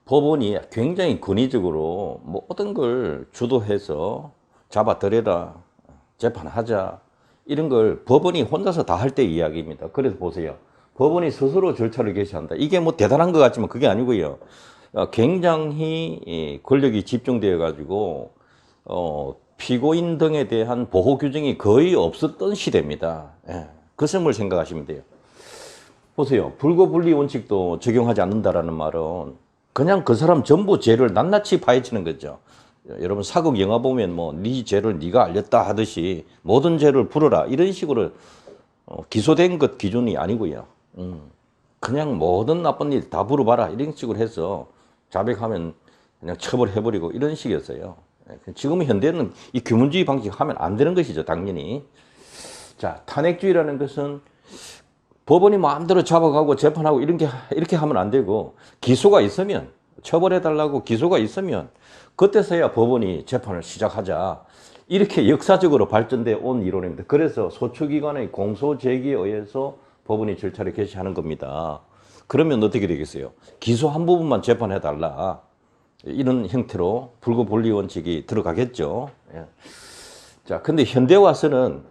법원이 굉장히 권위적으로 모든 걸 주도해서 잡아들여라, 재판하자, 이런 걸 법원이 혼자서 다 할 때 이야기입니다. 그래서 보세요. 법원이 스스로 절차를 개시한다. 이게 뭐 대단한 것 같지만 그게 아니고요. 굉장히 권력이 집중되어 가지고 피고인 등에 대한 보호 규정이 거의 없었던 시대입니다. 예, 그 점을 생각하시면 돼요. 보세요. 불고불리 원칙도 적용하지 않는다라는 말은 그냥 그 사람 전부 죄를 낱낱이 파헤치는 거죠. 여러분 사극 영화 보면 뭐 네 죄를 네가 알렸다 하듯이 모든 죄를 풀어라 이런 식으로 기소된 것 기준이 아니고요. 그냥 모든 나쁜 일 다 물어봐라 이런 식으로 해서 자백하면 그냥 처벌해버리고 이런 식이었어요. 지금 현대는 이 규문주의 방식 하면 안 되는 것이죠, 당연히. 자, 탄핵주의라는 것은 법원이 마음대로 잡아가고 재판하고 이렇게 하면 안 되고, 기소가 있으면, 처벌해달라고 기소가 있으면, 그때서야 법원이 재판을 시작하자. 이렇게 역사적으로 발전돼 온 이론입니다. 그래서 소추기관의 공소 제기에 의해서 법원이 절차를 개시하는 겁니다. 그러면 어떻게 되겠어요? 기소한 부분만 재판해달라. 이런 형태로 불구본리 원칙이 들어가겠죠. 예. 자, 근데 현대 와서는,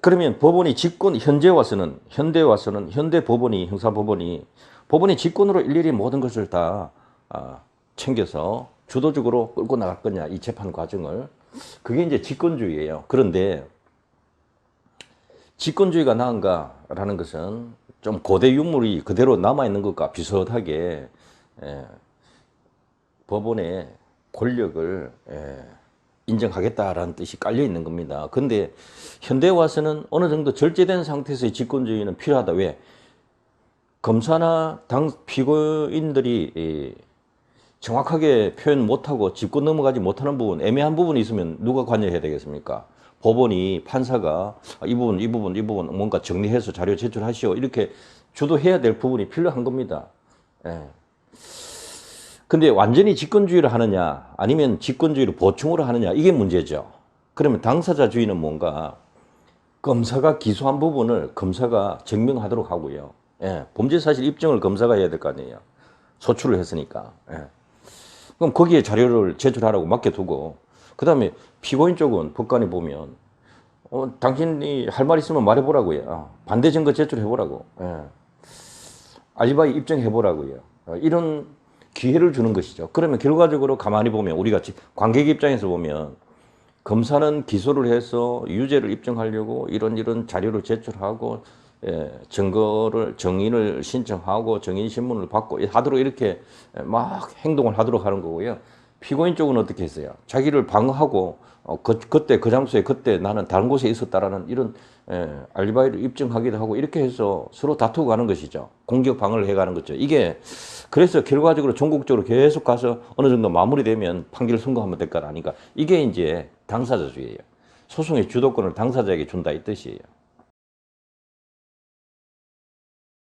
그러면 법원이 현대 와서는 현대 법원이, 법원이 직권으로 일일이 모든 것을 다 챙겨서 주도적으로 끌고 나갈 거냐, 이 재판 과정을. 그게 이제 직권주의예요. 그런데 직권주의가 나은가라는 것은 좀 고대 유물이 그대로 남아있는 것과 비슷하게 법원의 권력을 인정하겠다라는 뜻이 깔려 있는 겁니다. 근데 현대에 와서는 어느 정도 절제된 상태에서의 직권주의는 필요하다. 왜? 검사나 피고인들이 정확하게 표현 못하고 짚고 넘어가지 못하는 부분, 애매한 부분이 있으면 누가 관여해야 되겠습니까? 법원이, 판사가 이 부분 뭔가 정리해서 자료 제출하시오, 이렇게 주도해야 될 부분이 필요한 겁니다. 예. 근데 완전히 직권주의를 하느냐 아니면 직권주의를 보충으로 하느냐, 이게 문제죠. 그러면 당사자주의는 뭔가 검사가 기소한 부분을 검사가 증명하도록 하고요. 예, 범죄사실 입증을 검사가 해야 될 거 아니에요. 소출을 했으니까. 예. 그럼 거기에 자료를 제출하라고 맡겨두고, 그 다음에 피고인 쪽은 법관이 보면 당신이 할 말 있으면 말해보라고요. 반대 증거 제출해보라고. 예. 알리바이 입증해보라고요. 이런 기회를 주는 것이죠. 그러면 결과적으로 가만히 보면, 우리가 관객 입장에서 보면 검사는 기소를 해서 유죄를 입증하려고 이런 자료를 제출하고 정인을 신청하고 정인 신문을 받고 하도록 이렇게 막 행동을 하도록 하는 거고요. 피고인 쪽은 어떻게 했어요? 자기를 방어하고 그때 그 장소에 그때 나는 다른 곳에 있었다라는 이런 알리바이를 입증하기도 하고, 이렇게 해서 서로 다투고 가는 것이죠. 공격 방어를 해가는 거죠. 이게 그래서 결과적으로 전국적으로 계속 가서 어느 정도 마무리되면 판결 선고하면 될 거 아닌가. 이게 이제 당사자주의예요. 소송의 주도권을 당사자에게 준다 이 뜻이에요.